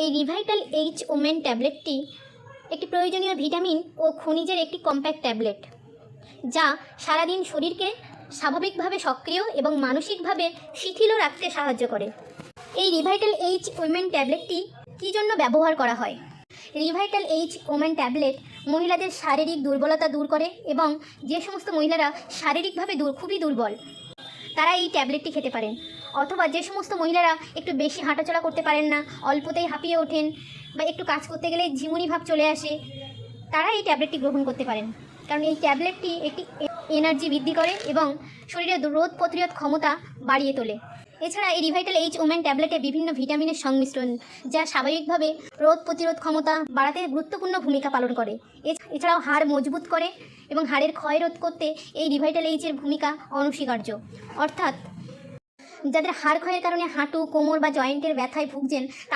এই Revital H women ট্যাবলেটটি একটি প্রয়োজনীয় ভিটামিন ও খনিজের একটি কম্প্যাক্ট ট্যাবলেট, যা সারাদিন শরীরকে স্বাভাবিকভাবে সক্রিয় এবং মানসিকভাবে শিথিলও রাখতে সাহায্য করে। এই রিভাইটাল এইচ ওমেন ট্যাবলেটটি কী জন্য ব্যবহার করা হয়? রিভাইটাল এইচ ওমেন ট্যাবলেট মহিলাদের শারীরিক দুর্বলতা দূর করে, এবং যে সমস্ত মহিলারা শারীরিকভাবে খুবই দুর্বল তারা এই ট্যাবলেটটি খেতে পারেন। অথবা যে সমস্ত মহিলারা একটু বেশি হাঁটাচলা করতে পারেন না, অল্পতেই হাঁপিয়ে ওঠেন, বা একটু কাজ করতে গেলে ঝিমুনি ভাব চলে আসে, তারা এই ট্যাবলেটটি গ্রহণ করতে পারেন। কারণ এই ট্যাবলেটটি একটি এনার্জি বৃদ্ধি করে এবং শরীরের রোগ প্রতিরোধ ক্ষমতা বাড়িয়ে তোলে। এছাড়া এই রিভাইটাল এইচ ওমেন ট্যাবলেটে বিভিন্ন ভিটামিনের সংমিশ্রণ, যা স্বাভাবিকভাবে রোগ প্রতিরোধ ক্ষমতা বাড়াতে গুরুত্বপূর্ণ ভূমিকা পালন করে। এছাড়াও হাড় মজবুত করে এবং হাড়ের ক্ষয় রোধ করতে এই রিভাইটাল এইচের ভূমিকা অনস্বীকার্য। অর্থাৎ যাদের হাড় ক্ষয়ের কারণে হাঁটু, কোমর বা জয়েন্টের ব্যথায় ভুগছেন